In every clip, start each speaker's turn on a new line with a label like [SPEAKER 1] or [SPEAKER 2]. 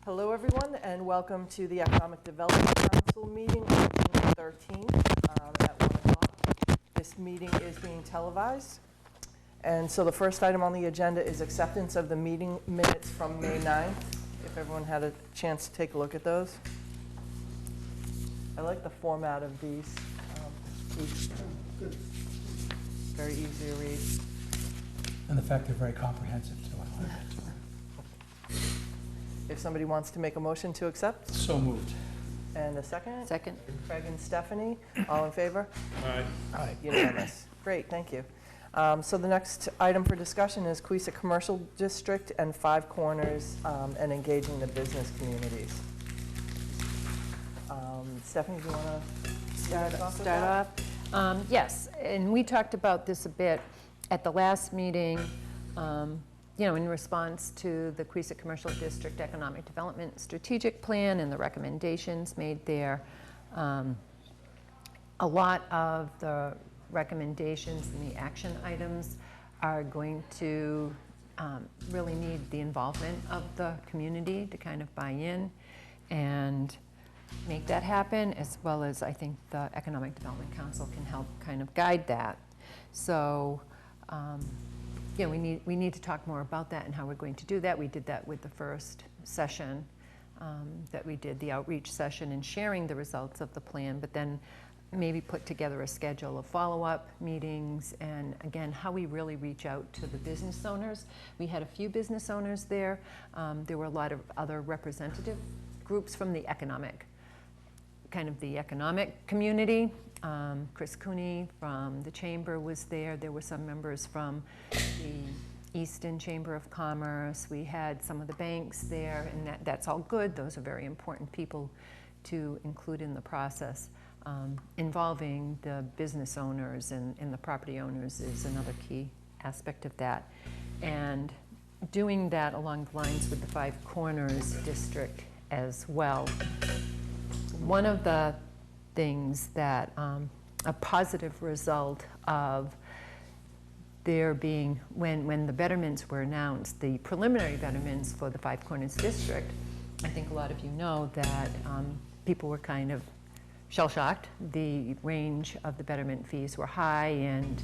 [SPEAKER 1] Hello, everyone, and welcome to the Economic Development Council meeting on June 13th at 1 o'clock. This meeting is being televised. And so the first item on the agenda is acceptance of the meeting minutes from May 9th. If everyone had a chance to take a look at those. I like the format of these. Very easy to read.
[SPEAKER 2] And the fact they're very comprehensive, too. I like that.
[SPEAKER 1] If somebody wants to make a motion to accept.
[SPEAKER 2] So moved.
[SPEAKER 1] And a second?
[SPEAKER 3] Second.
[SPEAKER 1] Craig and Stephanie, all in favor?
[SPEAKER 2] Aye. Aye.
[SPEAKER 1] Unanimous. Great, thank you. So the next item for discussion is Queeset Commercial District and Five Corners and engaging the business communities. Stephanie, do you want to
[SPEAKER 3] Start off? Yes, and we talked about this a bit at the last meeting, in response to the Queeset Commercial District Economic Development Strategic Plan and the recommendations made there. A lot of the recommendations and the action items are going to really need the involvement of the community to kind of buy in and make that happen, as well as I think the Economic Development Council can help kind of guide that. So we need to talk more about that and how we're going to do that. We did that with the first session that we did, the outreach session, and sharing the results of the plan, but then maybe put together a schedule of follow-up meetings, and again, how we really reach out to the business owners. We had a few business owners there. There were a lot of other representative groups from the economic community. Chris Cooney from the Chamber was there. There were some members from the Easton Chamber of Commerce. We had some of the banks there, and that's all good. Those are very important people to include in the process. Involving the business owners and the property owners is another key aspect of that. And doing that along the lines with the Five Corners District as well. One of the things that a positive result of there being, when the betterments were announced, the preliminary betterments for the Five Corners District, I think a lot of you know that people were kind of shell-shocked. The range of the betterment fees were high, and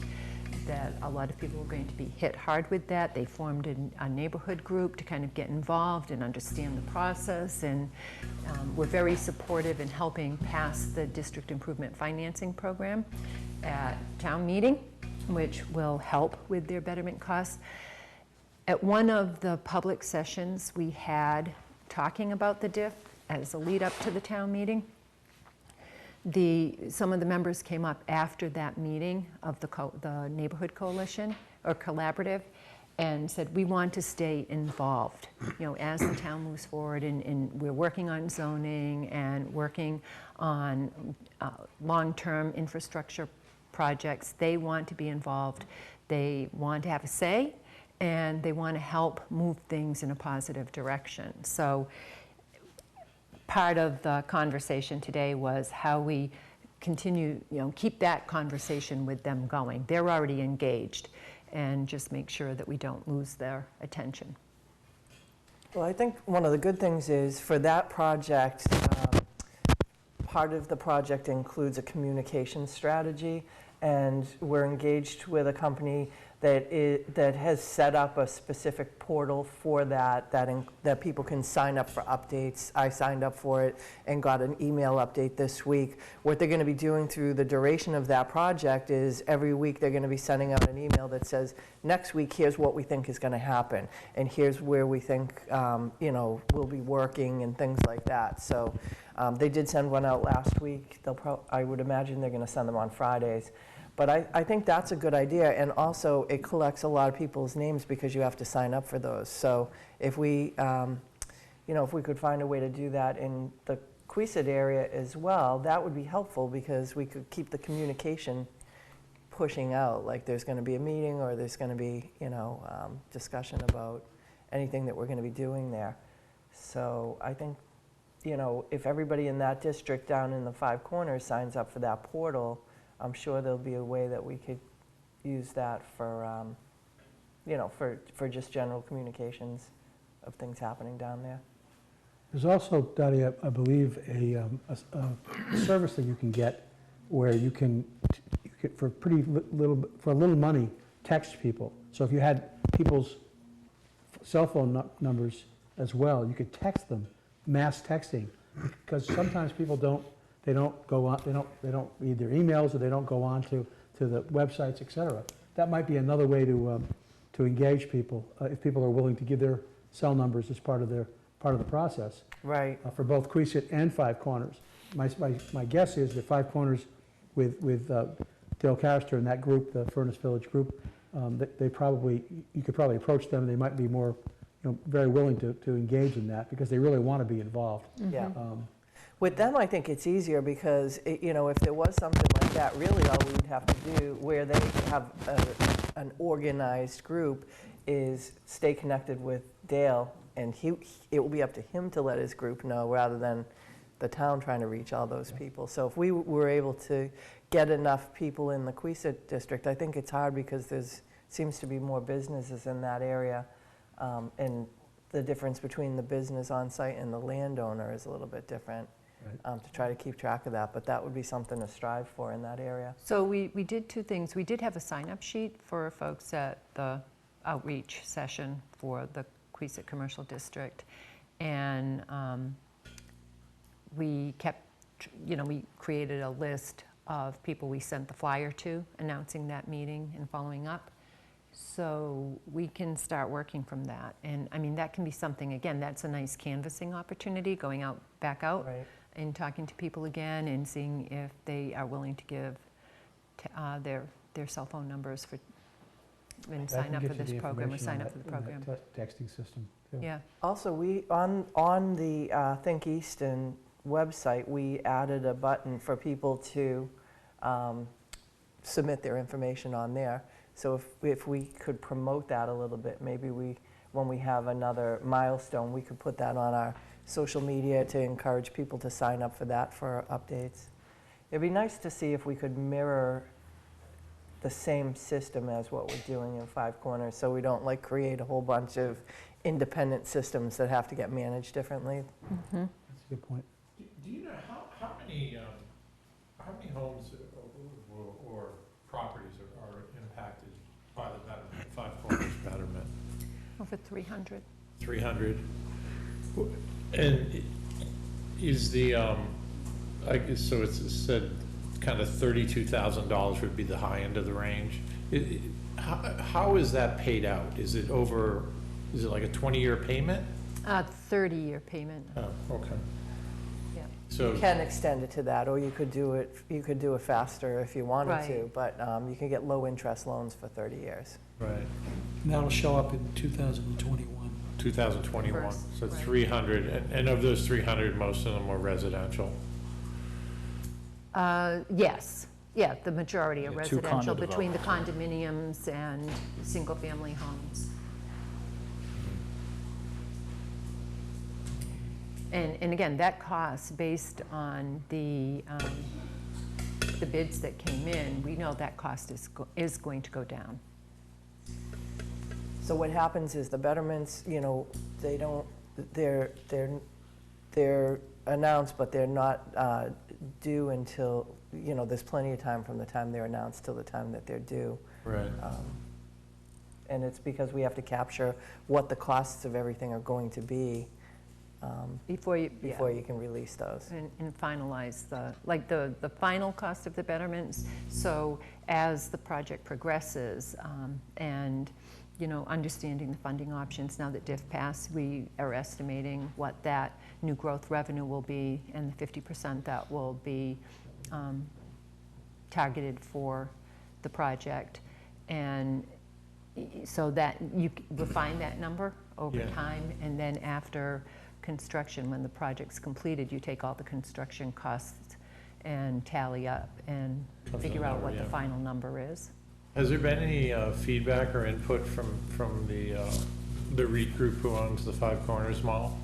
[SPEAKER 3] that a lot of people were going to be hit hard with that. They formed a neighborhood group to kind of get involved and understand the process, and were very supportive in helping pass the district improvement financing program at town meeting, which will help with their betterment costs. At one of the public sessions we had talking about the DIF as a lead up to the town meeting, some of the members came up after that meeting of the neighborhood coalition or collaborative and said, we want to stay involved, as the town moves forward, and we're working on zoning and working on long-term infrastructure projects. They want to be involved. They want to have a say, and they want to help move things in a positive direction. So part of the conversation today was how we continue, keep that conversation with them going. They're already engaged, and just make sure that we don't lose their attention.
[SPEAKER 1] Well, I think one of the good things is for that project, part of the project includes a communication strategy, and we're engaged with a company that has set up a specific portal for that people can sign up for updates. I signed up for it and got an email update this week. What they're going to be doing through the duration of that project is every week they're going to be sending out an email that says, next week, here's what we think is going to happen, and here's where we think we'll be working and things like that. So they did send one out last week. I would imagine they're going to send them on Fridays. But I think that's a good idea, and also it collects a lot of people's names because you have to sign up for those. So if we, if we could find a way to do that in the Queeset area as well, that would be helpful because we could keep the communication pushing out. Like there's going to be a meeting, or there's going to be, discussion about anything that we're going to be doing there. So I think, if everybody in that district down in the Five Corners signs up for that portal, I'm sure there'll be a way that we could use that for, for just general communications of things happening down there.
[SPEAKER 2] There's also, Dottie, I believe, a service that you can get where you can for a little money, text people. So if you had people's cell phone numbers as well, you could text them, mass texting, because sometimes people don't go on, they don't read their emails, or they don't go on to the websites, et cetera. That might be another way to engage people, if people are willing to give their cell numbers as part of the process.
[SPEAKER 1] Right.
[SPEAKER 2] For both Queesit and Five Corners. My guess is that Five Corners with Dale Carrister and that group, the Furnace Village group, you could probably approach them, and they might be more, very willing to engage in that, because they really want to be involved.
[SPEAKER 1] Yeah. With them, I think it's easier because, if there was something like that, really all we'd have to do, where they have an organized group, is stay connected with Dale, and it will be up to him to let his group know, rather than the town trying to reach all those people. So if we were able to get enough people in the Queesit district, I think it's hard because seems to be more businesses in that area, and the difference between the business on site and the landowner is a little bit different.
[SPEAKER 2] Right.
[SPEAKER 1] To try to keep track of that, but that would be something to strive for in that area.
[SPEAKER 3] So we did two things. We did have a sign-up sheet for folks at the outreach session for the Queesit Commercial District, and we kept, we created a list of people we sent the flyer to, announcing that meeting and following up. So we can start working from that. And I mean, that can be something, again, that's a nice canvassing opportunity, going back out.
[SPEAKER 1] Right.
[SPEAKER 3] And talking to people again and seeing if they are willing to give their cell phone numbers and sign up for this program or sign up for the program.
[SPEAKER 2] Texting system, too.
[SPEAKER 3] Yeah.
[SPEAKER 1] Also, we on the Think Easton website, we added a button for people to submit their information on there. So if we could promote that a little bit, maybe when we have another milestone, we could put that on our social media to encourage people to sign up for that for updates. It'd be nice to see if we could mirror the same system as what we're doing in Five Corners, so we don't create a whole bunch of independent systems that have to get managed differently.
[SPEAKER 3] Mm-hmm.
[SPEAKER 2] That's a good point.
[SPEAKER 4] Do you know how many homes or properties are impacted by the betterment, Five Corners betterment?
[SPEAKER 3] Over 300.
[SPEAKER 4] 300. And is the, I guess, so it's said kind of $32,000 would be the high end of the range. How is that paid out? Is it like a 20-year payment?
[SPEAKER 3] 30-year payment.
[SPEAKER 4] Oh, okay.
[SPEAKER 3] Yeah.
[SPEAKER 4] So
[SPEAKER 1] You can extend it to that, or you could do it faster if you wanted
[SPEAKER 3] Right.
[SPEAKER 1] to, but you can get low interest loans for 30 years.
[SPEAKER 4] right,
[SPEAKER 5] And that'll show up in 2021.
[SPEAKER 4] 2021.
[SPEAKER 3] First,
[SPEAKER 4] So
[SPEAKER 3] right.
[SPEAKER 4] 300, and of those 300, most of them were residential.
[SPEAKER 3] Yes. Yeah, the majority are
[SPEAKER 5] Yeah, two
[SPEAKER 3] residential,
[SPEAKER 5] condo
[SPEAKER 3] between the condominiums and single-family homes. And again, that cost, based on the bids that came in, we know that cost is going to go down.
[SPEAKER 1] So what happens is the betterments, they're announced, but they're not due until, there's plenty of time from the time they're announced till the time that they're due.
[SPEAKER 4] Right.
[SPEAKER 1] And it's because we have to capture what the costs of everything are going to be
[SPEAKER 3] Before you
[SPEAKER 1] can release those.
[SPEAKER 3] and finalize the final cost of the betterments. So as the project progresses, and understanding the funding options, now that DIF passed, we are estimating what that new growth revenue will be, and the 50% that will be targeted for the project. And so that you refine that number over
[SPEAKER 4] Yeah.
[SPEAKER 3] time, and then after construction, when the project's completed, you take all the construction costs and tally up and
[SPEAKER 4] Comes to
[SPEAKER 3] figure
[SPEAKER 4] the
[SPEAKER 3] out
[SPEAKER 4] number,
[SPEAKER 3] what the
[SPEAKER 4] yeah.
[SPEAKER 3] final number is.
[SPEAKER 4] Has there been any feedback or input from the REIT group who owns the Five Corners Mall?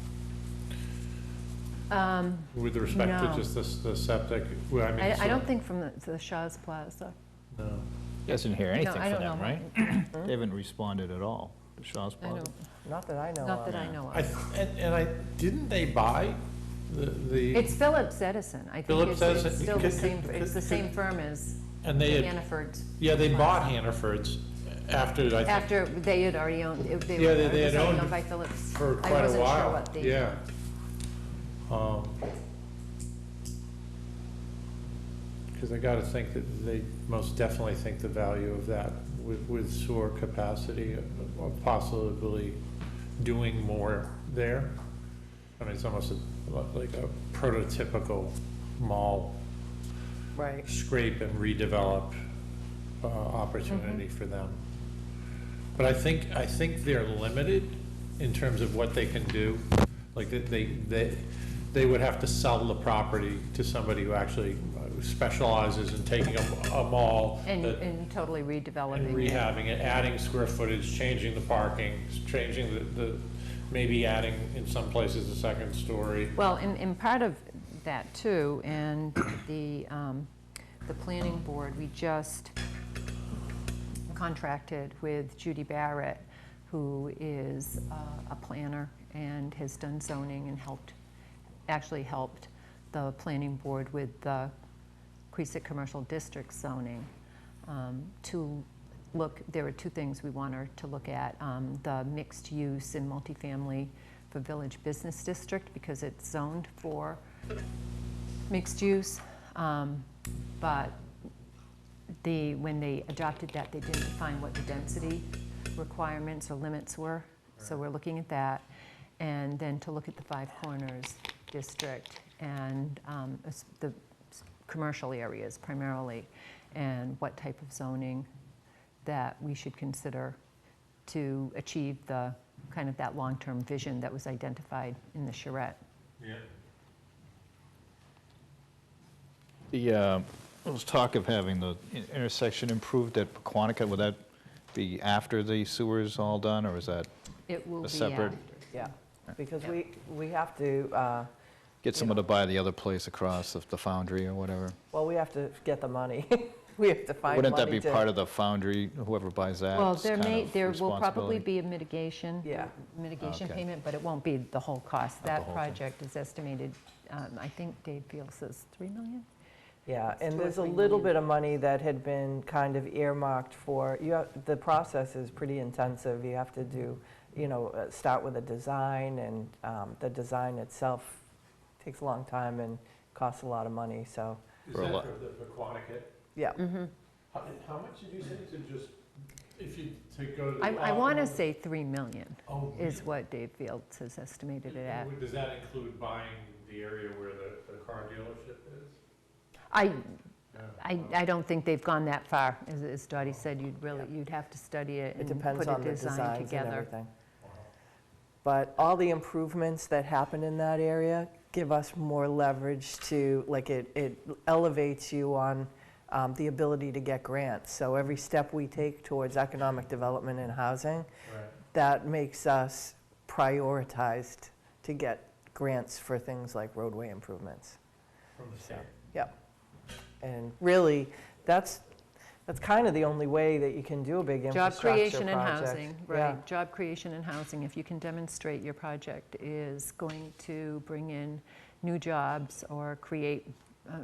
[SPEAKER 4] With respect
[SPEAKER 3] No.
[SPEAKER 4] to just the septic? Well, I mean,
[SPEAKER 3] I don't think from the Shaw's Plaza.
[SPEAKER 4] No.
[SPEAKER 5] You guys didn't hear anything
[SPEAKER 3] I
[SPEAKER 5] from
[SPEAKER 3] don't
[SPEAKER 5] them,
[SPEAKER 3] know.
[SPEAKER 5] right? They haven't responded at all.
[SPEAKER 6] Shaw's
[SPEAKER 3] I
[SPEAKER 6] Plaza?
[SPEAKER 3] don't,
[SPEAKER 1] Not that I know
[SPEAKER 3] not
[SPEAKER 1] of.
[SPEAKER 3] that I know
[SPEAKER 4] I,
[SPEAKER 3] of.
[SPEAKER 4] didn't they buy the?
[SPEAKER 3] It's Phillips Edison. I think
[SPEAKER 4] Phillips
[SPEAKER 3] it's
[SPEAKER 4] Edison.
[SPEAKER 3] still the
[SPEAKER 4] Could-
[SPEAKER 3] same,
[SPEAKER 4] could-
[SPEAKER 3] it's the
[SPEAKER 4] could-
[SPEAKER 3] same firm as
[SPEAKER 4] And they had,
[SPEAKER 3] Hannaford.
[SPEAKER 4] yeah, they bought
[SPEAKER 3] Plaza.
[SPEAKER 4] Hannaford's after, I think,
[SPEAKER 3] After they had already owned, they
[SPEAKER 4] Yeah,
[SPEAKER 3] were,
[SPEAKER 4] they
[SPEAKER 3] it was
[SPEAKER 4] had
[SPEAKER 3] already
[SPEAKER 4] owned
[SPEAKER 3] owned by Phillips.
[SPEAKER 4] for quite
[SPEAKER 3] I
[SPEAKER 4] a
[SPEAKER 3] wasn't sure
[SPEAKER 4] while.
[SPEAKER 3] what the.
[SPEAKER 4] Yeah. Because I gotta think that they most definitely think the value of that with sewer capacity, of possibly doing more there. I mean, it's almost like a prototypical mall
[SPEAKER 1] Right.
[SPEAKER 4] scrape and redevelop opportunity for them. But I think they're limited in terms of what they can do. Like, they would have to sell the property to somebody who actually specializes in taking a mall
[SPEAKER 3] And,
[SPEAKER 4] that-
[SPEAKER 3] and totally redeveloping
[SPEAKER 4] and
[SPEAKER 3] it.
[SPEAKER 4] rehabbing it, adding square footage, changing the parking, changing maybe adding in some places a second story.
[SPEAKER 3] Well, and part of that too, and the planning board, we just contracted with Judy Barrett, who is a planner and has done zoning and actually helped the planning board with the Queeset Commercial District zoning, to look, there are two things we want her to look at. The mixed use and multifamily for Village Business District, because it's zoned for mixed use. But when they adopted that, they didn't define what the density requirements or limits were. So we're looking at that. And then to look at the Five Corners district and the commercial areas primarily, and what type of zoning that we should consider to achieve the kind of that long-term vision that was identified in the charrette.
[SPEAKER 4] Yeah.
[SPEAKER 6] There was talk of having the intersection improved at Quantica. Would that be after the sewer's all done, or is that
[SPEAKER 3] It will
[SPEAKER 6] a
[SPEAKER 3] be
[SPEAKER 6] separate?
[SPEAKER 3] after.
[SPEAKER 1] Yeah, because
[SPEAKER 3] Yeah.
[SPEAKER 1] we have to,
[SPEAKER 6] Get someone to buy the other place across, the foundry or whatever?
[SPEAKER 1] well, we have to get the money. We have to find money
[SPEAKER 6] Wouldn't that be
[SPEAKER 1] to-
[SPEAKER 6] part of the foundry, whoever buys that?
[SPEAKER 3] Well, there will probably
[SPEAKER 6] responsibility?
[SPEAKER 3] be a mitigation.
[SPEAKER 1] Yeah.
[SPEAKER 3] Mitigation
[SPEAKER 6] Okay.
[SPEAKER 3] payment, but it won't be the whole cost.
[SPEAKER 6] the
[SPEAKER 3] That
[SPEAKER 6] whole thing.
[SPEAKER 3] project is estimated, I think Dave Field says 3 million?
[SPEAKER 1] Yeah, and
[SPEAKER 3] 2 or
[SPEAKER 1] there's a
[SPEAKER 3] 3
[SPEAKER 1] little
[SPEAKER 3] million.
[SPEAKER 1] bit of money that had been kind of earmarked for, the process is pretty intensive. You have to do, start with a design, and the design itself takes a long time and costs a lot of money, so,
[SPEAKER 4] Is
[SPEAKER 6] For a
[SPEAKER 4] that
[SPEAKER 6] lot.
[SPEAKER 4] for the Quantica?
[SPEAKER 1] yeah.
[SPEAKER 4] How much did you say to just, if you, to go to the?
[SPEAKER 3] I want to say 3 million
[SPEAKER 4] Oh,
[SPEAKER 3] is what Dave Fields has estimated it at.
[SPEAKER 4] Does that include buying the area where the car dealership is?
[SPEAKER 3] I don't think they've gone that far. As Dottie said, you'd have to study it
[SPEAKER 1] It
[SPEAKER 3] and
[SPEAKER 1] depends
[SPEAKER 3] put a
[SPEAKER 1] on the
[SPEAKER 3] design
[SPEAKER 1] designs and
[SPEAKER 3] together.
[SPEAKER 1] everything. But all the improvements that happen in that area give us more leverage to, like, it elevates you on the ability to get grants. So every step we take towards economic development and housing,
[SPEAKER 4] Right.
[SPEAKER 1] that makes us prioritized to get grants for things like roadway improvements.
[SPEAKER 4] From the
[SPEAKER 1] So,
[SPEAKER 4] state.
[SPEAKER 1] yep. And really, that's kind of the only way that you can do a big
[SPEAKER 3] Job
[SPEAKER 1] infrastructure
[SPEAKER 3] creation and
[SPEAKER 1] project.
[SPEAKER 3] housing,
[SPEAKER 1] Yeah.
[SPEAKER 3] right. Job creation and housing. If you can demonstrate your project is going to bring in new jobs or create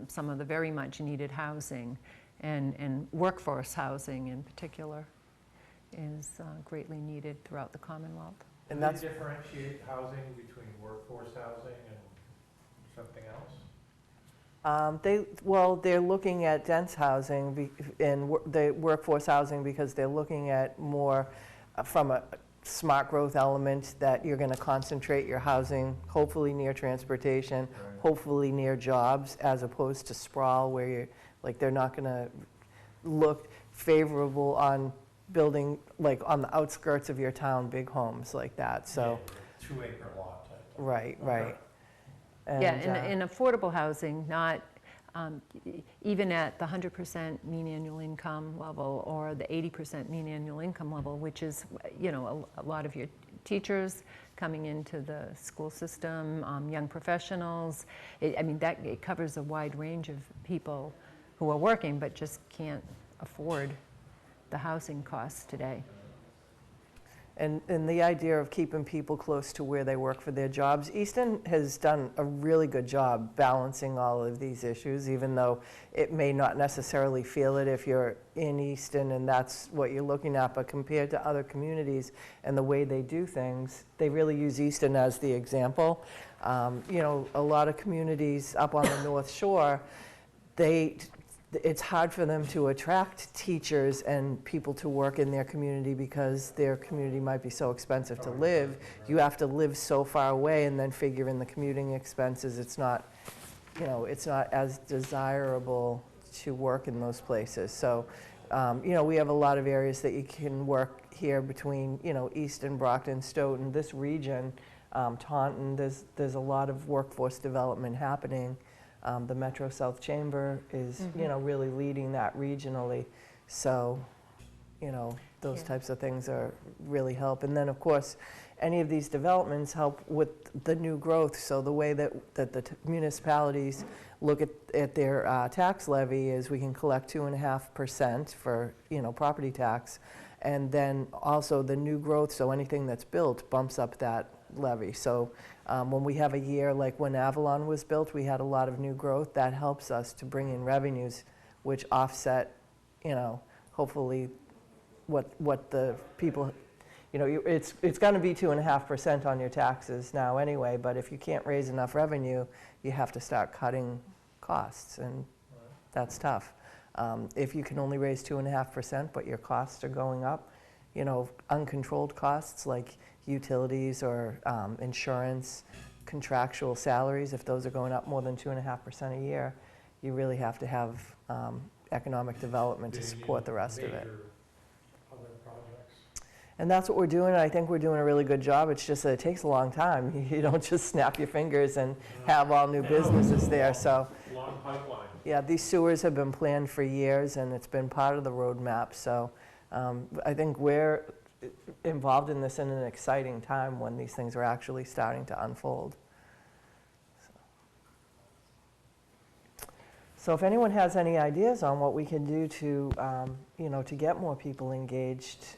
[SPEAKER 3] some of the very much needed housing, and workforce housing in particular is greatly needed throughout the Commonwealth.
[SPEAKER 1] And
[SPEAKER 4] Do
[SPEAKER 1] that's,
[SPEAKER 4] they differentiate housing between workforce housing and something else?
[SPEAKER 1] they're looking at dense housing and the workforce housing, because they're looking at more from a smart growth element, that you're going to concentrate your housing hopefully near transportation, hopefully near jobs, as opposed to sprawl where you're, like, they're not going to look favorable on building, like, on the outskirts of your town, big homes like that, so,
[SPEAKER 4] 2-acre lot type.
[SPEAKER 1] right.
[SPEAKER 3] Yeah,
[SPEAKER 1] And,
[SPEAKER 3] and affordable housing, not even at the 100% mean annual income level or the 80% mean annual income level, which is, a lot of your teachers coming into the school system, young professionals. It covers a wide range of people who are working but just can't afford the housing costs today.
[SPEAKER 1] And the idea of keeping people close to where they work for their jobs. Easton has done a really good job balancing all of these issues, even though it may not necessarily feel it if you're in Easton and that's what you're looking at, but compared to other communities and the way they do things, they really use Easton as the example. You know, a lot of communities up on the North Shore, it's hard for them to attract teachers and people to work in their community because their community might be so expensive to live. You have to live so far away and then figure in the commuting expenses. It's not, you know, it's not as desirable to work in those places. So, you know, we have a lot of areas that you can work here between, you know, Easton, Brockton, Stoughton, this region, Taunton. There's a lot of workforce development happening. The Metro South Chamber is, you know, really leading that regionally. So, you know, those types of things are really help. And then, of course, any of these developments help with the new growth. So the way that the municipalities look at their tax levy is we can collect 2.5% for, you know, property tax. And then also the new growth, so anything that's built bumps up that levy. So when we have a year like when Avalon was built, we had a lot of new growth. That helps us to bring in revenues, which offset, you know, hopefully what the people, you know, it's going to be 2.5% on your taxes now anyway, but if you can't raise enough revenue, you have to start cutting costs, and that's tough. If you can only raise 2.5%, but your costs are going up, you know, uncontrolled costs like utilities or insurance, contractual salaries, if those are going up more than 2.5% a year, you really have to have economic development to support the rest of it. And that's what we're doing. I think we're doing a really good job. It's just that it takes a long time. You don't just snap your fingers and have all new businesses there. So,
[SPEAKER 4] Long pipeline.
[SPEAKER 1] yeah, these sewers have been planned for years, and it's been part of the roadmap. So I think we're involved in this in an exciting time when these things are actually starting to unfold. So if anyone has any ideas on what we can do to, you know, to get more people engaged,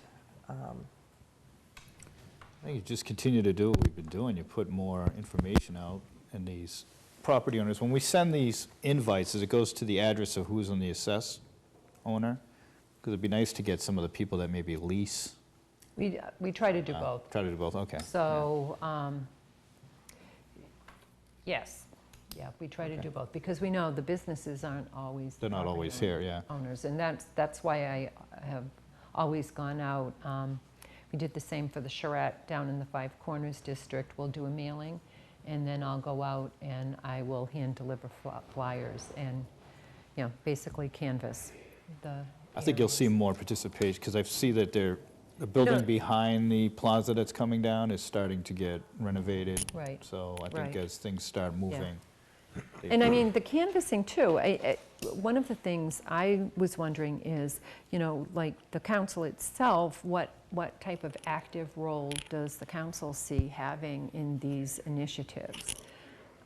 [SPEAKER 6] I think you just continue to do what we've been doing. You put more information out, and these property owners, when we send these invites, it goes to the address of who's on the assessed owner? Because it'd be nice to get some of the people that maybe lease.
[SPEAKER 3] We try to do both.
[SPEAKER 6] Try to do both, okay.
[SPEAKER 3] So, yes, yeah, we try to do both, because we know the businesses aren't always.
[SPEAKER 6] They're not always here, yeah.
[SPEAKER 3] Owners, and that's why I have always gone out. We did the same for the charrette down in the Five Corners district. We'll do a mailing, and then I'll go out and I will hand deliver flyers and, you know, basically canvass the.
[SPEAKER 6] I think you'll see more participation, because I see that the building behind the plaza that's coming down is starting to get renovated.
[SPEAKER 3] Right.
[SPEAKER 6] So I think
[SPEAKER 3] Right.
[SPEAKER 6] as things start moving.
[SPEAKER 3] And I mean, the canvassing too, one of the things I was wondering is, you know, like the council itself, what type of active role does the council see having in these initiatives?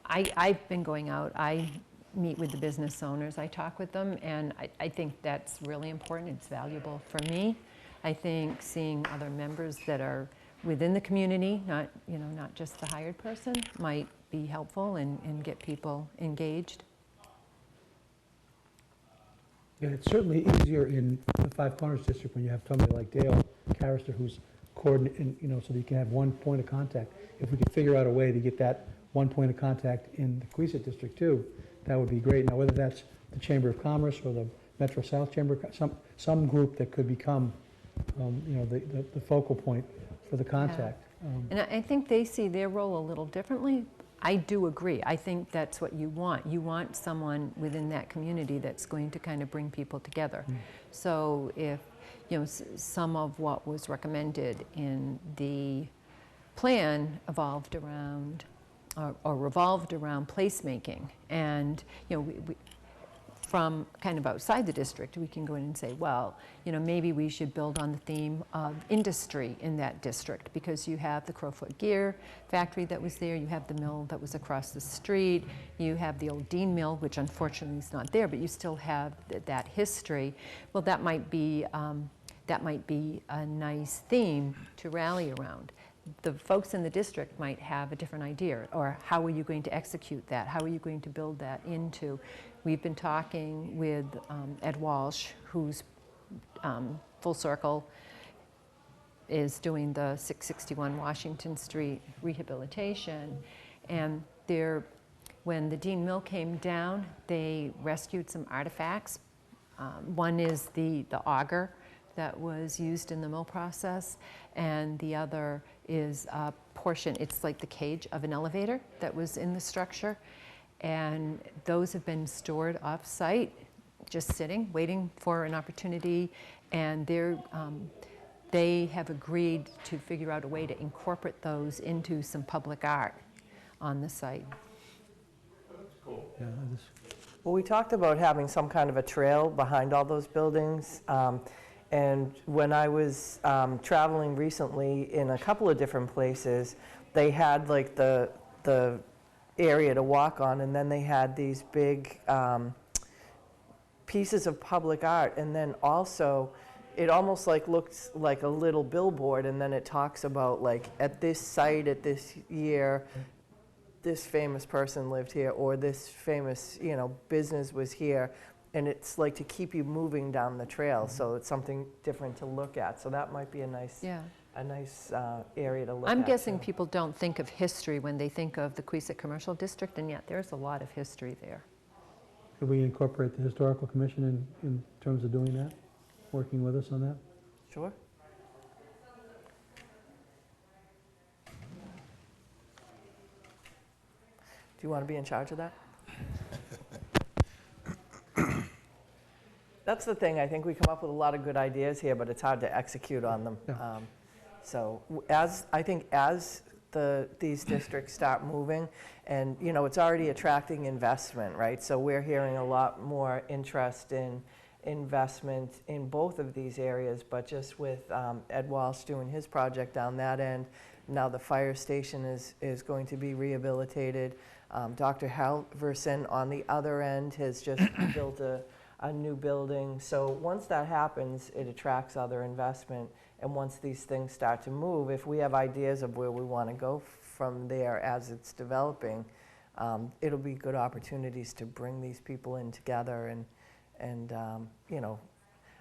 [SPEAKER 3] I've been going out, I meet with the business owners, I talk with them, and I think that's really important, it's valuable for me. I think seeing other members that are within the community, not, you know, not just the hired person, might be helpful and get people engaged.
[SPEAKER 2] Yeah, it's certainly easier in the Five Corners district when you have somebody like Dale Carrister who's coordinating, you know, so that you can have one point of contact. If we could figure out a way to get that one point of contact in the Queeset district too, that would be great. Now, whether that's the Chamber of Commerce or the Metro South Chamber, some group that could become, you know, the focal point for the contact.
[SPEAKER 3] And I think they see their role a little differently. I do agree. I think that's what you want. You want someone within that community that's going to kind of bring people together. So if, you know, some of what was recommended in the plan evolved around or revolved around placemaking, and, you know, we from kind of outside the district, we can go in and say, well, you know, maybe we should build on the theme of industry in that district, because you have the Crowfoot Gear factory that was there, you have the mill that was across the street, you have the old Dean Mill, which unfortunately is not there, but you still have that history. Well, that might be that might be a nice theme to rally around. The folks in the district might have a different idea, or how are you going to execute that? How are you going to build that into? We've been talking with Ed Walsh, who's Full Circle is doing the 661 Washington Street rehabilitation, and when the Dean Mill came down, they rescued some artifacts. One is the auger that was used in the mill process, and the other is a portion, it's like the cage of an elevator that was in the structure, and those have been stored off-site, just sitting, waiting for an opportunity, and they have agreed to figure out a way to incorporate those into some public art on the site.
[SPEAKER 2] Yeah,
[SPEAKER 1] Well, we talked about having some kind of a trail behind all those buildings. And when I was traveling recently in a couple of different places, they had like the area to walk on, and then they had these big pieces of public art, and then also it almost like looks like a little billboard, and then it talks about like at this site at this year, this famous person lived here, or this famous, you know, business was here. And it's like to keep you moving down the trail, so it's something different to look at. So that might be a nice, area to look at.
[SPEAKER 3] I'm guessing
[SPEAKER 1] too.
[SPEAKER 3] people don't think of history when they think of the Queeset Commercial District, and yet there's a lot of history there.
[SPEAKER 2] Could we incorporate the Historical Commission in terms of doing that, working with us on that?
[SPEAKER 1] Sure. Do you want to be in charge of that? That's the thing, I think we come up with a lot of good ideas here, but it's hard to execute on them.
[SPEAKER 2] Yeah.
[SPEAKER 1] So I think as these districts start moving, and you know, it's already attracting investment, right? So we're hearing a lot more interest in investment in both of these areas, but just with Ed Walsh doing his project down that end, now the fire station is going to be rehabilitated. Dr. Halverson on the other end has just built a new building. So once that happens, it attracts other investment. And once these things start to move, if we have ideas of where we want to go from there as it's developing, it'll be good opportunities to bring these people in together. And you know,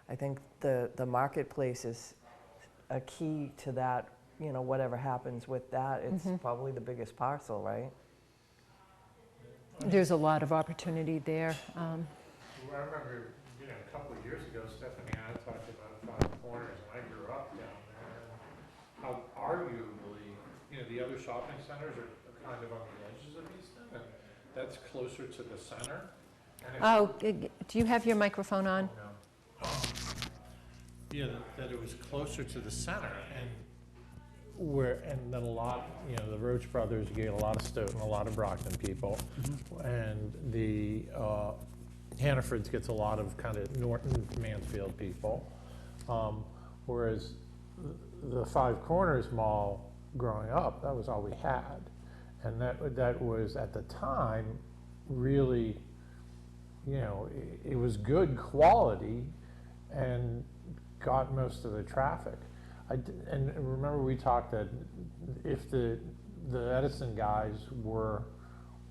[SPEAKER 1] I think the marketplace is a key to that. You know, whatever happens with that, it's probably the biggest parcel, right?
[SPEAKER 3] There's a lot of opportunity there.
[SPEAKER 4] Well, I remember, you know, a couple of years ago, Stephanie and I talked about Five Corners, and I grew up down there. And how arguably, you know, the other shopping centers are kind of on the edges of Easton, and that's closer to the center. And
[SPEAKER 3] Oh, do you have your microphone on?
[SPEAKER 4] no. Yeah, that it was closer to the center, and then a lot, you know, the Roach Brothers get a lot of Stoughton, a lot of Brockton people, and the Hannaford's gets a lot of kind of Norton, Mansfield people, whereas the Five Corners Mall growing up, that was all we had, and that was at the time really, you know, it was good quality and got most of the traffic. And remember we talked that if the Edison guys were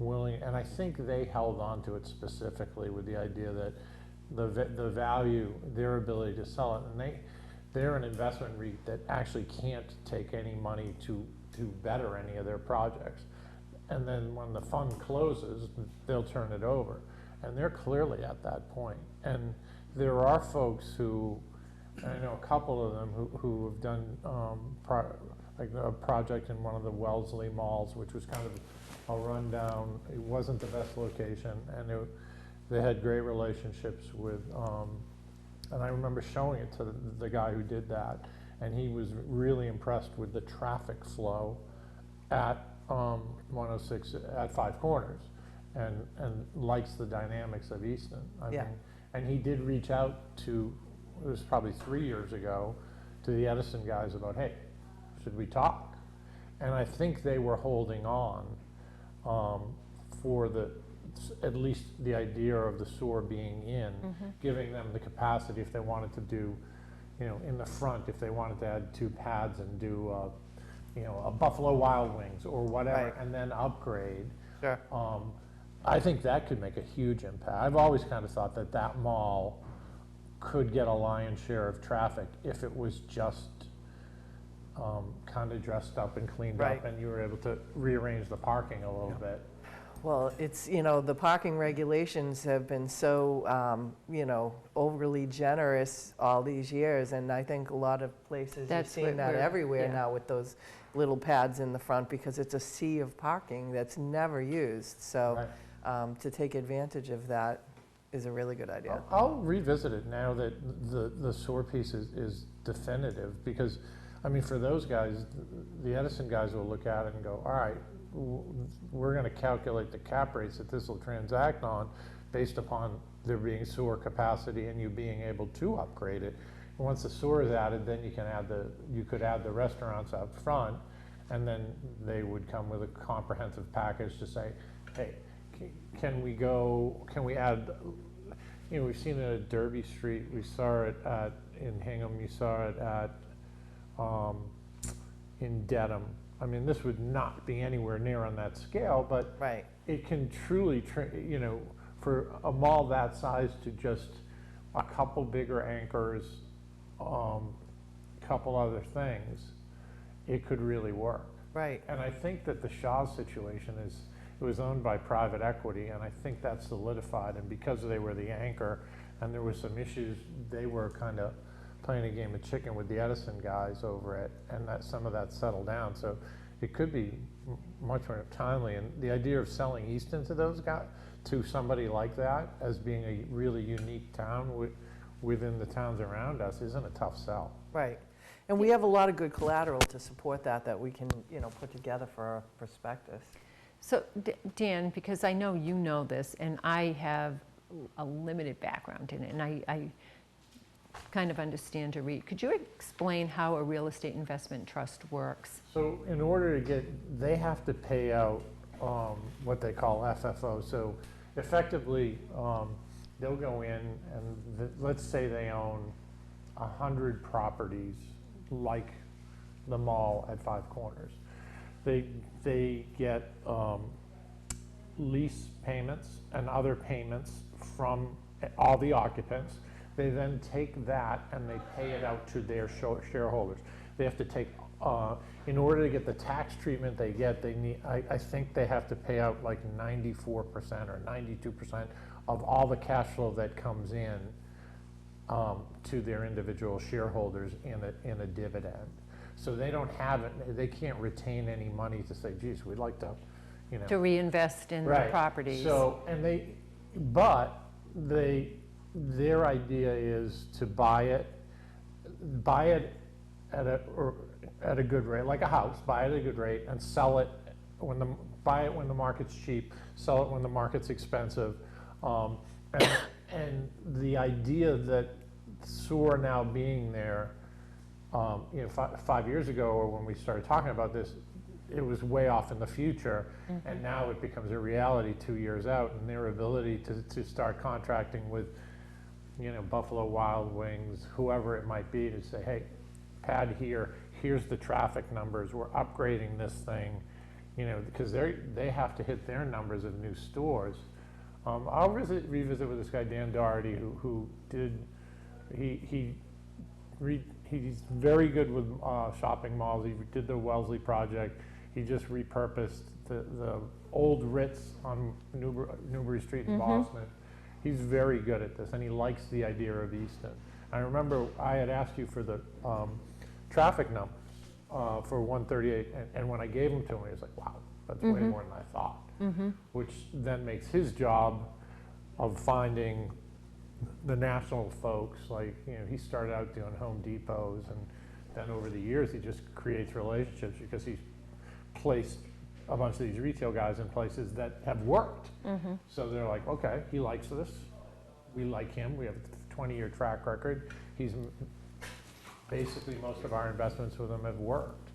[SPEAKER 4] willing, and I think they held on to it specifically with the idea that the value, their ability to sell it, and they're an investment REIT that actually can't take any money to better any of their projects. And then when the fund closes, they'll turn it over. And they're clearly at that point. And there are folks who, I know a couple of them who have done like a project in one of the Wellesley malls, which was kind of a rundown. It wasn't the best location, and they had great relationships with, and I remember showing it to the guy who did that, and he was really impressed with the traffic flow at 106 at Five Corners, and likes the dynamics of Easton. I mean, and he did reach out to, it was probably 3 years ago, to the Edison guys about, hey, should we talk? And I think they were holding on for at least the idea of the sewer being in, giving them the capacity if they wanted to do, in the front, if they wanted to add 2 pads and do, a Buffalo Wild Wings or whatever,
[SPEAKER 1] Right.
[SPEAKER 4] and then upgrade.
[SPEAKER 1] Sure.
[SPEAKER 4] I think that could make a huge impact. I've always kind of thought that that mall could get a lion's share of traffic if it was just kind of dressed up and cleaned
[SPEAKER 1] Right.
[SPEAKER 4] up, and you were able to rearrange the parking a little bit.
[SPEAKER 1] Well, it's, the parking regulations have been so, overly generous all these years, and I think a lot of places, you're
[SPEAKER 3] That's
[SPEAKER 1] seeing
[SPEAKER 3] what
[SPEAKER 1] that
[SPEAKER 3] we're-
[SPEAKER 1] everywhere
[SPEAKER 3] yeah.
[SPEAKER 1] now with those little pads in the front, because it's a sea of parking that's never used. So to take advantage of that is a really good idea.
[SPEAKER 4] I'll revisit it now that the sewer piece is definitive, because, I mean, for those guys, the Edison guys will look at it and go, all right, we're gonna calculate the cap rates that this will transact on based upon there being sewer capacity and you being able to upgrade it. And once the sewer is added, then you could add the restaurants up front, and then they would come with a comprehensive package to say, hey, can we add, we've seen it at Derby Street, we saw it in Hingham, you saw it at, in Dedham. I mean, this would not be anywhere near on that scale, but
[SPEAKER 1] Right.
[SPEAKER 4] it can truly, for a mall that size to just a couple bigger anchors, couple other things, it could really work.
[SPEAKER 1] Right.
[SPEAKER 4] And I think that the Shaw's situation it was owned by private equity, and I think that's solidified, and because they were the anchor, and there were some issues, they were kind of playing a game of chicken with the Edison guys over it, and that some of that settled down, so it could be much more timely, and the idea of selling Easton to those guys, to somebody like that, as being a really unique town within the towns around us, isn't a tough sell.
[SPEAKER 1] Right. And we have a lot of good collateral to support that we can, put together for our prospectus.
[SPEAKER 3] So Dan, because I know you know this, and I have a limited background in it, and I kind of understand to read. Could you explain how a real estate investment trust works?
[SPEAKER 4] So in order to they have to pay out what they call FFO. So effectively, they'll go in and let's say they own 100 properties like the mall at Five Corners. They get lease payments and other payments from all the occupants. They then take that and they pay it out to their shareholders. They have to take, in order to get the tax treatment they get, they need, I think they have to pay out like 94% or 92% of all the cash flow that comes in to their individual shareholders in a dividend. So they don't have it, they can't retain any money to say, geez, we'd like to,
[SPEAKER 3] To reinvest in the
[SPEAKER 4] Right.
[SPEAKER 3] properties?
[SPEAKER 4] So, their idea is to buy it at a good rate, like a house, buy it at a good rate and sell it buy it when the market's cheap, sell it when the market's expensive. And the idea that sewer now being there, 5 years ago, or when we started talking about this, it was way off in the future, and now it becomes a reality 2 years out, and their ability to start contracting with, Buffalo Wild Wings, whoever it might be, to say, hey, pad here's the traffic numbers, we're upgrading this thing, because they have to hit their numbers of new stores. I'll revisit with this guy, Dan Doherty, who did, he's very good with shopping malls. He did the Wellesley project. He just repurposed the old Ritz on Newbury Street in Boston. He's very good at this, and he likes the idea of Easton. I remember I had asked you for the traffic numbers for 138, and when I gave them to him, he was like, wow, that's way more than I thought. Which then makes his job of finding the national folks, like, he started out doing Home Depots, and then over the years he just creates relationships because he's placed a bunch of these retail guys in places that have worked. So they're like, okay, he likes this, we like him, we have a 20-year track record. He's basically, most of our investments with him have worked.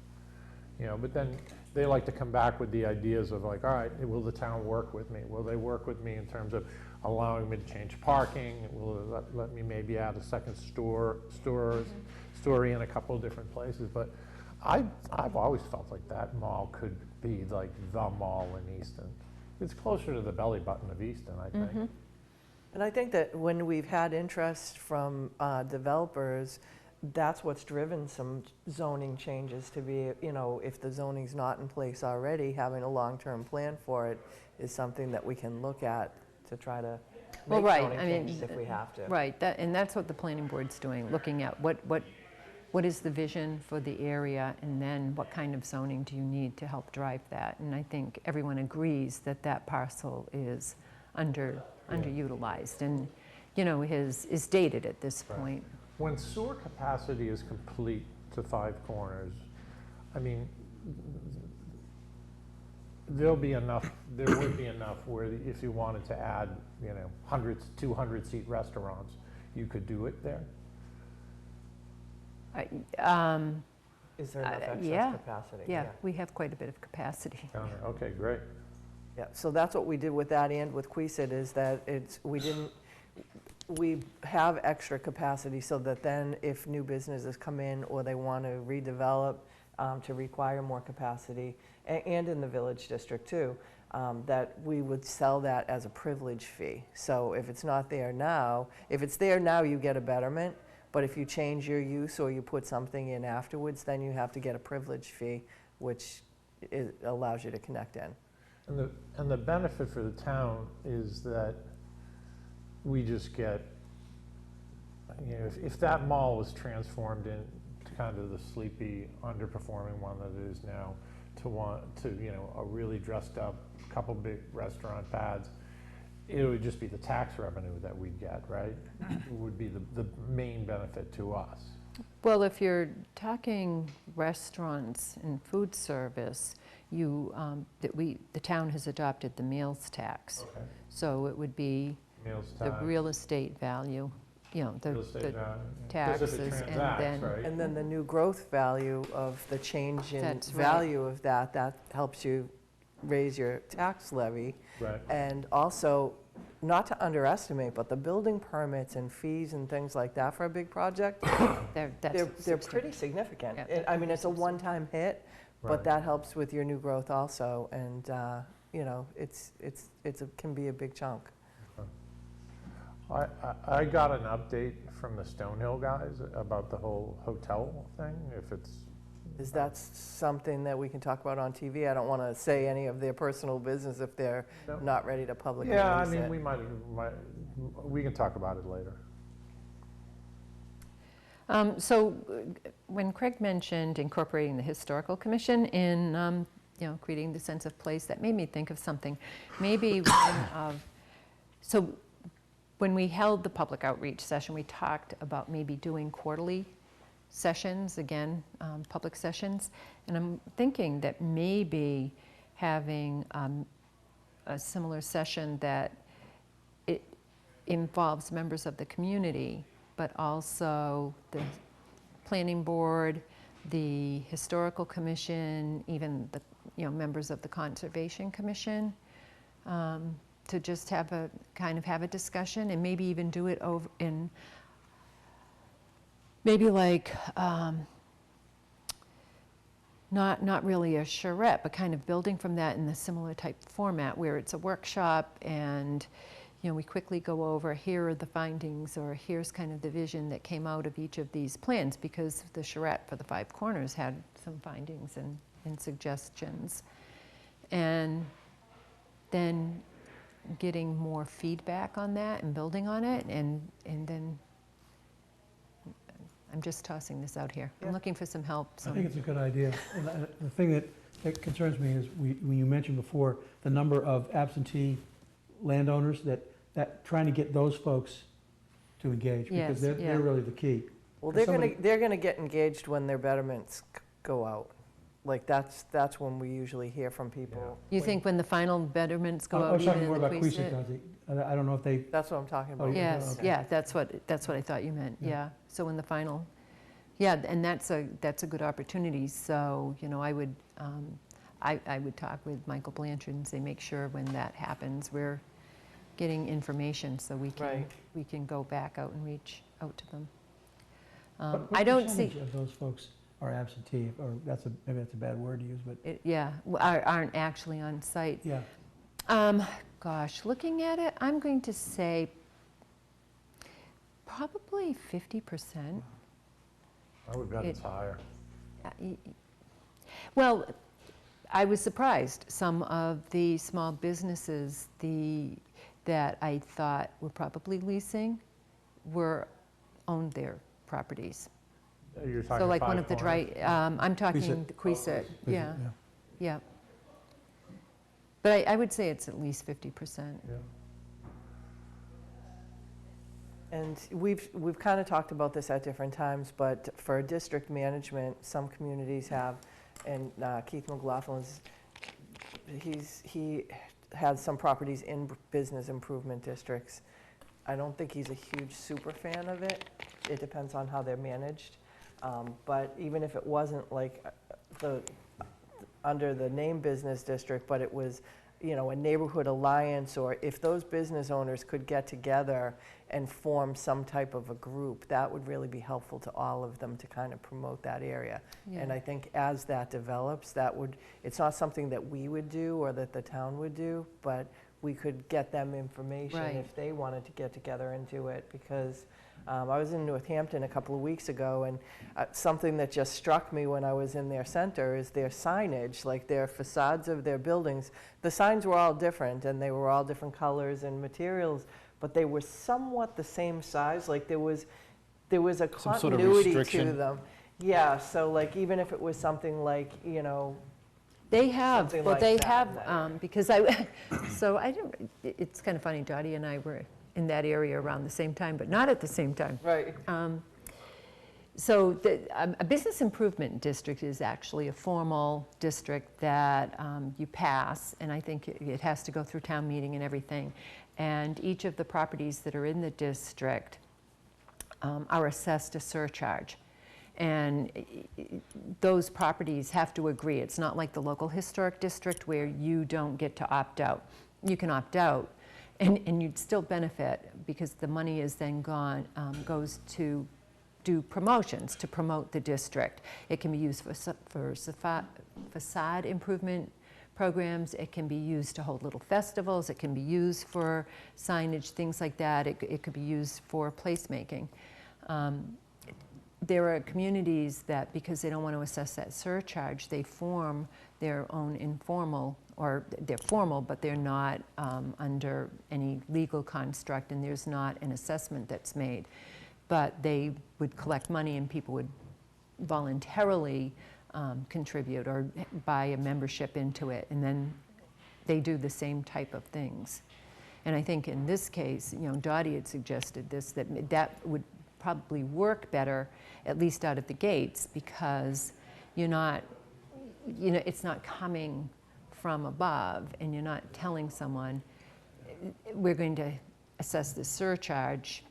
[SPEAKER 4] But then they like to come back with the ideas of like, all right, will the town work with me? Will they work with me in terms of allowing me to change parking? Will it let me maybe add a second story in a couple of different places? But I've always felt like that mall could be like the mall in Easton. It's closer to the belly button of Easton, I think.
[SPEAKER 1] And I think that when we've had interest from developers, that's what's driven some zoning changes to be, you know, if the zoning's not in place already, having a long-term plan for it is something that we can look at to try to
[SPEAKER 3] Well,
[SPEAKER 1] make
[SPEAKER 3] right,
[SPEAKER 1] zoning
[SPEAKER 3] I mean,
[SPEAKER 1] changes if we have to.
[SPEAKER 3] Right, and that's what the planning board's doing, looking at what is the vision for the area, and then what kind of zoning do you need to help drive that? And I think everyone agrees that that parcel is underutilized, and, you know, is dated at this point.
[SPEAKER 4] When sewer capacity is complete to Five Corners, I mean, there would be enough where if you wanted to add, you know, 200-seat restaurants, you could do it there?
[SPEAKER 1] Is there enough excess
[SPEAKER 3] Yeah.
[SPEAKER 1] capacity?
[SPEAKER 3] Yeah, we have quite a bit of capacity.
[SPEAKER 4] Okay, great.
[SPEAKER 1] Yeah, so that's what we did with that and with Queesit, is that we have extra capacity so that then if new businesses come in or they want to redevelop to require more capacity, and in the village district too, that we would sell that as a privilege fee. So if it's not there now, if it's there now, you get a betterment, but if you change your use or you put something in afterwards, then you have to get a privilege fee, which allows you to connect in.
[SPEAKER 4] And the benefit for the town is that we just get, you know, if that mall was transformed into kind of the sleepy, underperforming one that it is now, to you know, a really dressed up couple big restaurant pads, it would just be the tax revenue that we'd get, right? It would be the main benefit to us.
[SPEAKER 3] Well, if you're talking restaurants and food service, the town has adopted the meals tax.
[SPEAKER 4] Okay.
[SPEAKER 3] So it would be
[SPEAKER 4] Meals
[SPEAKER 3] the
[SPEAKER 4] tax,
[SPEAKER 3] real estate value, you know,
[SPEAKER 4] real estate
[SPEAKER 3] the
[SPEAKER 4] value. 'Cause
[SPEAKER 3] taxes,
[SPEAKER 4] if it
[SPEAKER 3] and
[SPEAKER 4] transacts,
[SPEAKER 3] then-
[SPEAKER 4] right?
[SPEAKER 1] And then the new growth value of the change in
[SPEAKER 3] That's right.
[SPEAKER 1] value of that helps you raise your tax levy.
[SPEAKER 4] Right.
[SPEAKER 1] And also, not to underestimate, but the building permits and fees and things like that for a big project, they're pretty significant.
[SPEAKER 3] Yeah.
[SPEAKER 1] I mean, it's a one-time hit,
[SPEAKER 4] Right.
[SPEAKER 1] but that helps with your new growth also. And, you know, can be a big chunk.
[SPEAKER 4] I got an update from the Stonehill guys about the whole hotel thing, if it's,
[SPEAKER 1] Is that something that we can talk about on TV? I don't want to say any of their personal business if they're
[SPEAKER 4] No.
[SPEAKER 1] not ready to publicly
[SPEAKER 4] yeah, I
[SPEAKER 1] release
[SPEAKER 4] mean,
[SPEAKER 1] it.
[SPEAKER 4] we can talk about it later.
[SPEAKER 3] So when Craig mentioned incorporating the Historical Commission in, you know, creating the sense of place, that made me think of something. Maybe when we held the public outreach session, we talked about maybe doing quarterly sessions, again, public sessions. And I'm thinking that maybe having a similar session that it involves members of the community, but also the planning board, the historical commission, even the, you know, members of the conservation commission, to just have a discussion, and maybe even do it over in maybe like not really a charrette, but kind of building from that in the similar type format where it's a workshop, and you know, we quickly go over, here are the findings, or here's kind of the vision that came out of each of these plans, because the charrette for the Five Corners had some findings and suggestions. And then getting more feedback on that and building on it, and then I'm just tossing this out here. I'm looking for some help.
[SPEAKER 2] I think it's a good idea. And the thing that concerns me is, when you mentioned before, the number of absentee landowners, that trying to get those folks to engage, because
[SPEAKER 3] Yes,
[SPEAKER 2] they're really the key.
[SPEAKER 1] Well,
[SPEAKER 2] Because
[SPEAKER 1] they're gonna get engaged when their betterments go out. Like, that's when we usually hear from people.
[SPEAKER 3] You think when the final betterments go
[SPEAKER 2] I
[SPEAKER 3] out,
[SPEAKER 2] was
[SPEAKER 3] even
[SPEAKER 2] talking
[SPEAKER 3] in
[SPEAKER 2] more
[SPEAKER 3] the
[SPEAKER 2] about Queesit,
[SPEAKER 3] Queesit?
[SPEAKER 2] I don't know if they,
[SPEAKER 1] That's what I'm talking about.
[SPEAKER 2] yeah.
[SPEAKER 3] Yes,
[SPEAKER 2] okay.
[SPEAKER 3] yeah, that's what I thought you meant,
[SPEAKER 2] Yeah.
[SPEAKER 3] yeah. So when the final, yeah, and that's a good opportunity. So, you know, I I would talk with Michael Blanchard and say, make sure when that happens, we're getting information so
[SPEAKER 1] Right.
[SPEAKER 3] we can go back out and reach out to them.
[SPEAKER 2] What
[SPEAKER 3] I don't see,
[SPEAKER 2] percentage of those folks are absentee, or maybe that's a bad word to use, but,
[SPEAKER 3] aren't actually on site.
[SPEAKER 2] yeah.
[SPEAKER 3] Gosh, looking at it, I'm going to say probably 50%.
[SPEAKER 4] I would bet it's
[SPEAKER 3] It-
[SPEAKER 4] higher.
[SPEAKER 3] Well, I was surprised. Some of the small businesses that I thought were probably leasing owned their properties.
[SPEAKER 4] You're
[SPEAKER 3] So like one of the I'm talking
[SPEAKER 2] Queeset.
[SPEAKER 3] the Queeset, yeah,
[SPEAKER 2] Yeah.
[SPEAKER 3] yeah. But I would say it's at least 50%.
[SPEAKER 1] And we've kind of talked about this at different times, but for district management, some communities have, and Keith McLaughlin's, he has some properties in business improvement districts. I don't think he's a huge super fan of it. It depends on how they're managed. But even if it wasn't like under the name business district, but it was, you know, a neighborhood alliance, or if those business owners could get together and form some type of a group, that would really be helpful to all of them to kind of promote that area.
[SPEAKER 3] Yeah.
[SPEAKER 1] And I think as that develops, it's not something that we would do or that the town would do, but we could get them information
[SPEAKER 3] Right.
[SPEAKER 1] if they wanted to get together and do it. Because I was in Northampton a couple of weeks ago, and something that just struck me when I was in their center is their signage, like their facades of their buildings. The signs were all different, and they were all different colors and materials, but they were somewhat the same size. Like there was a
[SPEAKER 6] Some sort of
[SPEAKER 1] continuity to
[SPEAKER 6] restriction.
[SPEAKER 1] them. Yeah, so like even if it was something like, you know,
[SPEAKER 3] They have,
[SPEAKER 1] Something
[SPEAKER 3] well,
[SPEAKER 1] like
[SPEAKER 3] they
[SPEAKER 1] that
[SPEAKER 3] have,
[SPEAKER 1] in that area.
[SPEAKER 3] because so I didn't, it's kind of funny, Dottie and I were in that area around the same time, but not at the same time.
[SPEAKER 1] right.
[SPEAKER 3] So a business improvement district is actually a formal district that you pass, and I think it has to go through town meeting and everything. And each of the properties that are in the district are assessed a surcharge. And those properties have to agree. It's not like the local historic district where you don't get to opt out. You can opt out, and you'd still benefit because the money is then goes to do promotions to promote the district. It can be used for facade improvement programs. It can be used to hold little festivals. It can be used for signage, things like that. It could be used for placemaking. There are communities that, because they don't want to assess that surcharge, they form their own informal, or they're formal, but they're not under any legal construct, and there's not an assessment that's made. But they would collect money, and people would voluntarily contribute or buy a membership into it, and then they do the same type of things. And I think in this case, you know, Dottie had suggested this, that would probably work better, at least out of the gates, because you're not, you know, it's not coming from above, and you're not telling someone, we're going to assess this surcharge,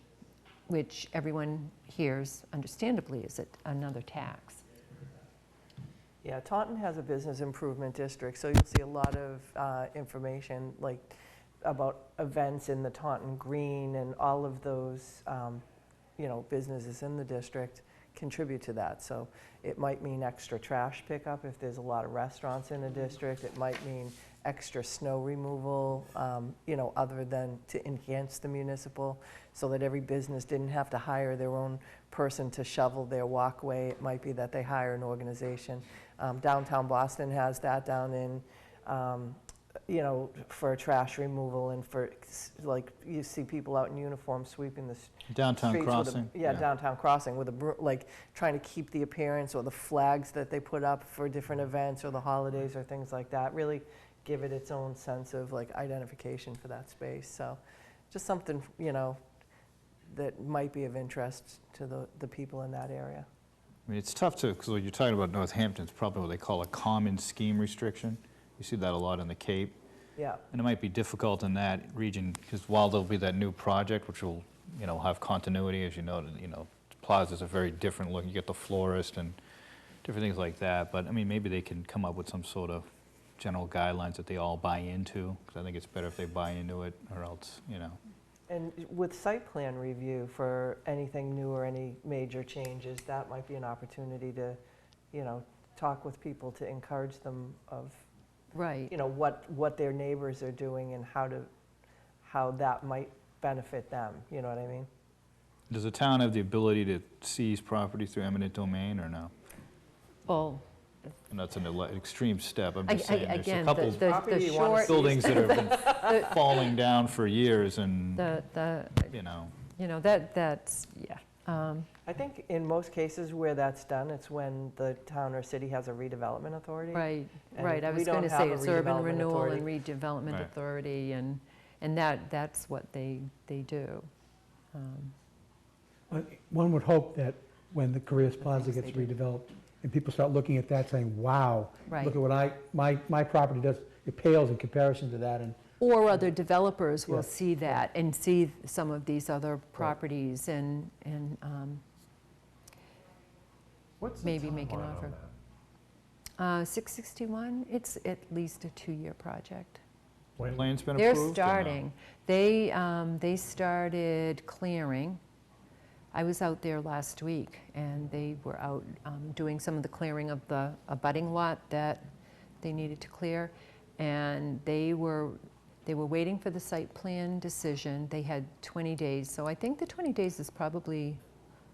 [SPEAKER 3] which everyone hears, understandably, is another tax.
[SPEAKER 1] Yeah, Taunton has a business improvement district, so you'll see a lot of information like about events in the Taunton Green, and all of those you know, businesses in the district contribute to that. So it might mean extra trash pickup if there's a lot of restaurants in a district. It might mean extra snow removal, you know, other than to enhance the municipal, so that every business didn't have to hire their own person to shovel their walkway. It might be that they hire an organization. Downtown Boston has that down in, you know, for trash removal, and for, like, you see people out in uniform sweeping the
[SPEAKER 6] Downtown
[SPEAKER 1] streets with a-
[SPEAKER 6] Crossing.
[SPEAKER 1] yeah, downtown crossing with like trying to keep the appearance, or the flags that they put up for different events or the holidays or things like that. Really give it its own sense of like identification for that space. So just something, you know, that might be of interest to the people in that area.
[SPEAKER 6] I mean, it's tough to, because what you're talking about Northampton is probably what they call a common scheme restriction. You see that a lot in the Cape.
[SPEAKER 1] Yeah,
[SPEAKER 6] And it might be difficult in that region, because while there'll be that new project, which will, you know, have continuity, as you know, plazas are very different look. You get the florist and different things like that. But, I mean, maybe they can come up with some sort of general guidelines that they all buy into, because I think it's better if they buy into it, or else, you know.
[SPEAKER 1] And with site plan review for anything new or any major changes, that might be an opportunity to, you know, talk with people to encourage them of,
[SPEAKER 3] Right.
[SPEAKER 1] you know, what their neighbors are doing and how that might benefit them, you know what I mean?
[SPEAKER 6] Does the town have the ability to seize property through eminent domain, or no?
[SPEAKER 3] Well,
[SPEAKER 6] And that's an extreme step, I'm just saying, there's a
[SPEAKER 3] again,
[SPEAKER 6] couple
[SPEAKER 1] Property
[SPEAKER 3] the
[SPEAKER 1] you wanna
[SPEAKER 3] short,
[SPEAKER 1] see-
[SPEAKER 6] buildings that have been falling down for years, and,
[SPEAKER 3] the,
[SPEAKER 6] you know,
[SPEAKER 3] you know, that's, yeah.
[SPEAKER 1] I think in most cases where that's done, it's when the town or city has a redevelopment authority.
[SPEAKER 3] Right,
[SPEAKER 1] And
[SPEAKER 3] right. I
[SPEAKER 1] we
[SPEAKER 3] was
[SPEAKER 1] don't
[SPEAKER 3] going to
[SPEAKER 1] have
[SPEAKER 3] say
[SPEAKER 1] a
[SPEAKER 3] it's urban
[SPEAKER 1] redevelopment
[SPEAKER 3] renewal and
[SPEAKER 1] authority.
[SPEAKER 3] redevelopment
[SPEAKER 6] Right.
[SPEAKER 3] authority, and that's what they do.
[SPEAKER 2] One would hope that when the Korea's Plaza
[SPEAKER 3] things
[SPEAKER 2] gets
[SPEAKER 3] they do.
[SPEAKER 2] redeveloped, and people start looking at that saying, wow,
[SPEAKER 3] Right.
[SPEAKER 2] look at what my property does, it pales in comparison to that, and
[SPEAKER 3] Or other developers will
[SPEAKER 2] Yeah.
[SPEAKER 3] see that and see some of these other properties and
[SPEAKER 4] What's the
[SPEAKER 3] maybe make an
[SPEAKER 4] timeline on
[SPEAKER 3] offer.
[SPEAKER 4] that?
[SPEAKER 3] 661, it's at least a 2-year project.
[SPEAKER 4] When-
[SPEAKER 6] plan's been
[SPEAKER 3] They're
[SPEAKER 6] approved, or no?
[SPEAKER 3] starting. They started clearing. I was out there last week, and they were out doing some of the clearing of the abutting lot that they needed to clear, and they were waiting for the site plan decision. They had 20 days, so I think the 20 days is probably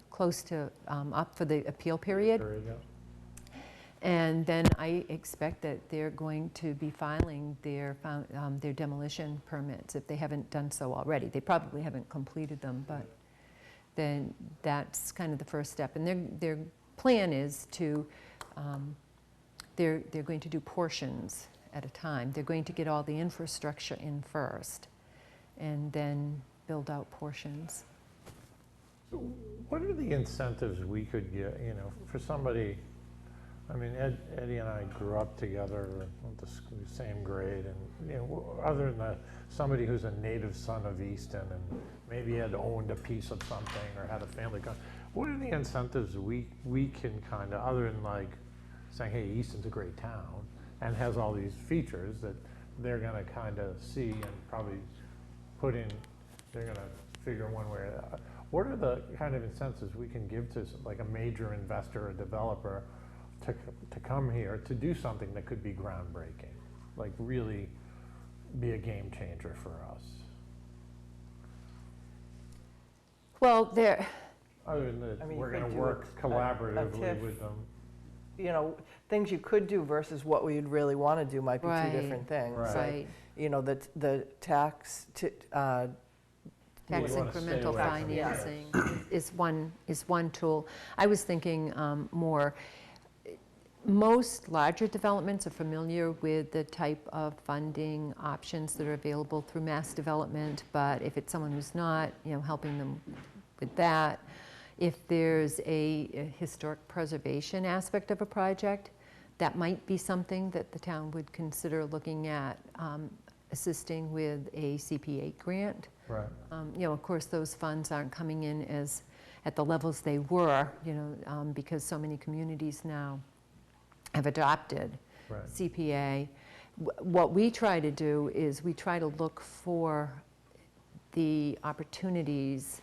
[SPEAKER 3] close to up for the appeal period.
[SPEAKER 4] There you go.
[SPEAKER 3] And then I expect that they're going to be filing their demolition permits if they haven't done so already. They probably haven't completed them, but then that's kind of the first step. And their plan is to, they're going to do portions at a time. They're going to get all the infrastructure in first and then build out portions.
[SPEAKER 4] So what are the incentives we could get, you know, for somebody, I mean, Eddie and I grew up together, went to school, same grade, and, you know, other than somebody who's a native son of Easton and maybe had owned a piece of something or had a family, what are the incentives we can kind of, other than like saying, hey, Easton's a great town and has all these features that they're gonna kind of see and probably put in, they're gonna figure one way or the other. What are the kind of incentives we can give to like a major investor or developer to come here to do something that could be groundbreaking, like really be a game changer for us?
[SPEAKER 3] Well, there,
[SPEAKER 4] Other than that,
[SPEAKER 1] I mean,
[SPEAKER 4] we're
[SPEAKER 1] you
[SPEAKER 4] gonna
[SPEAKER 1] could do
[SPEAKER 4] work
[SPEAKER 1] a
[SPEAKER 4] collaboratively
[SPEAKER 1] TIF.
[SPEAKER 4] with them.
[SPEAKER 1] You know, things you could do versus what we'd really want to do might be
[SPEAKER 3] Right.
[SPEAKER 1] two different things.
[SPEAKER 4] Right.
[SPEAKER 1] Like,
[SPEAKER 3] right,
[SPEAKER 1] you know, the tax,
[SPEAKER 3] tax
[SPEAKER 4] We wanna stay
[SPEAKER 3] incremental
[SPEAKER 4] away from that.
[SPEAKER 3] financing is one tool. I was thinking more, most larger developments are familiar with the type of funding options that are available through mass development, but if it's someone who's not, you know, helping them with that, if there's a historic preservation aspect of a project, that might be something that the town would consider looking at assisting with a CPA grant.
[SPEAKER 4] Right.
[SPEAKER 3] You know, of course, those funds aren't coming in as, at the levels they were, you know, because so many communities now have adopted
[SPEAKER 4] Right.
[SPEAKER 3] CPA. What we try to do is we try to look for the opportunities,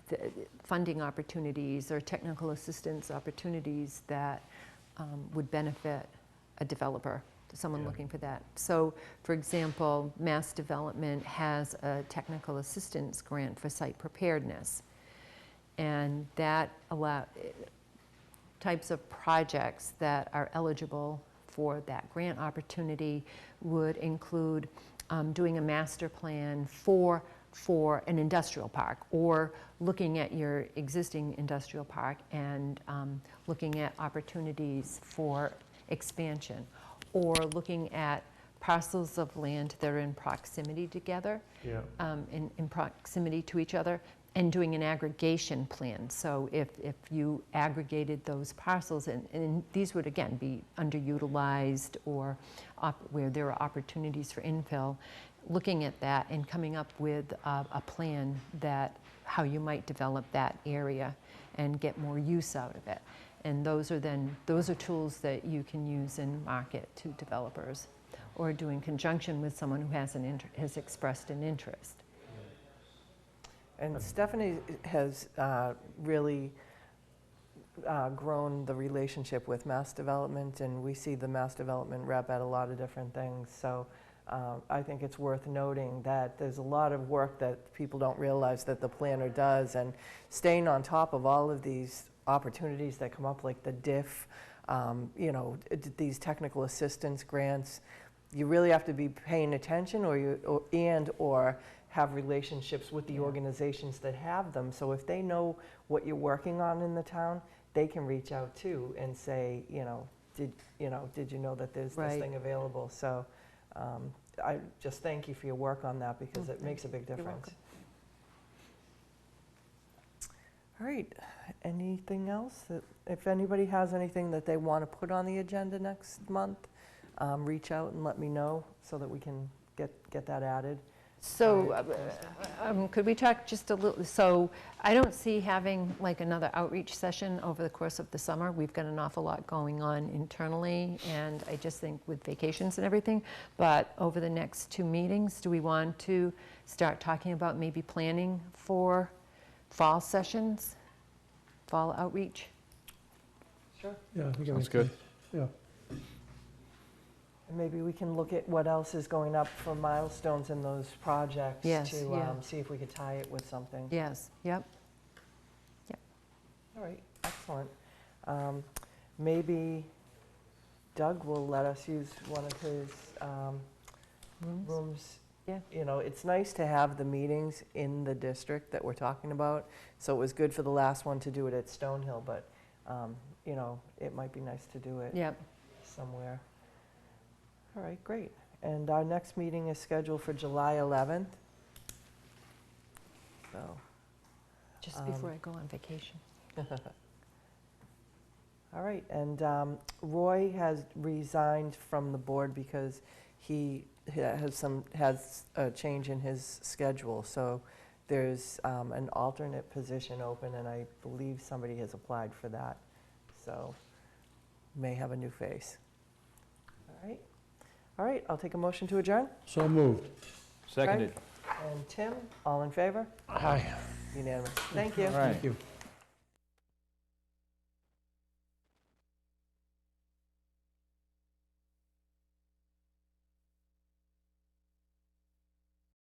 [SPEAKER 3] the funding opportunities or technical assistance opportunities that would benefit a developer, someone
[SPEAKER 4] Yeah.
[SPEAKER 3] looking for that. So, for example, Mass Development has a technical assistance grant for site preparedness. And that types of projects that are eligible for that grant opportunity would include doing a master plan for an industrial park, or looking at your existing industrial park and looking at opportunities for expansion, or looking at parcels of land that are in proximity together,
[SPEAKER 4] Yeah.
[SPEAKER 3] in proximity to each other, and doing an aggregation plan. So if you aggregated those parcels, and these would again be underutilized or where there are opportunities for infill, looking at that and coming up with a plan that how you might develop that area and get more use out of it. And those are tools that you can use and market to developers. or do in conjunction with someone who has expressed an interest.
[SPEAKER 1] And Stephanie has really grown the relationship with Mass Development, and we see the Mass Development rep at a lot of different things. So I think it's worth noting that there's a lot of work that people don't realize that the planner does, and staying on top of all of these opportunities that come up, like the DIF, these technical assistance grants. You really have to be paying attention, or have relationships with the organizations that have them. So if they know what you're working on in the town, they can reach out too and say, did you know that there's this thing available? So I just thank you for your work on that, because it makes a big difference.
[SPEAKER 3] welcome.
[SPEAKER 1] All right, anything else? If anybody has anything that they want to put on the agenda next month, reach out and let me know so that we can get that added.
[SPEAKER 3] So could we talk just a little, so I don't see having like another outreach session over the course of the summer. We've got an awful lot going on internally, and I just think with vacations and everything, but over the next 2 meetings, do we want to start talking about maybe planning for fall sessions, fall outreach?
[SPEAKER 1] Sure.
[SPEAKER 2] Yeah, I think
[SPEAKER 6] Sounds
[SPEAKER 2] makes
[SPEAKER 6] good.
[SPEAKER 2] sense. Yeah.
[SPEAKER 1] And maybe we can look at what else is going up for milestones in those projects
[SPEAKER 3] Yes,
[SPEAKER 1] to
[SPEAKER 3] yeah.
[SPEAKER 1] see if we could tie it with something.
[SPEAKER 3] Yes, yep.
[SPEAKER 1] All right, excellent. Maybe Doug will let us use one of his rooms.
[SPEAKER 3] Yeah.
[SPEAKER 1] It's nice to have the meetings in the district that we're talking about. So it was good for the last one to do it at Stonehill, but, it might be nice to do it
[SPEAKER 3] Yep.
[SPEAKER 1] somewhere. All right, great. And our next meeting is scheduled for July 11th. So,
[SPEAKER 3] Just before I go on vacation.
[SPEAKER 1] all right, and Roy has resigned from the board because he has a change in his schedule. So there's an alternate position open, and I believe somebody has applied for that. So may have a new face. All right. All right, I'll take a motion to adjourn.
[SPEAKER 2] So moved.
[SPEAKER 6] Seconded.
[SPEAKER 1] And Tim, all in favor?
[SPEAKER 2] Aye.
[SPEAKER 1] Unanimous. Thank you.
[SPEAKER 6] All right.
[SPEAKER 2] Thank you.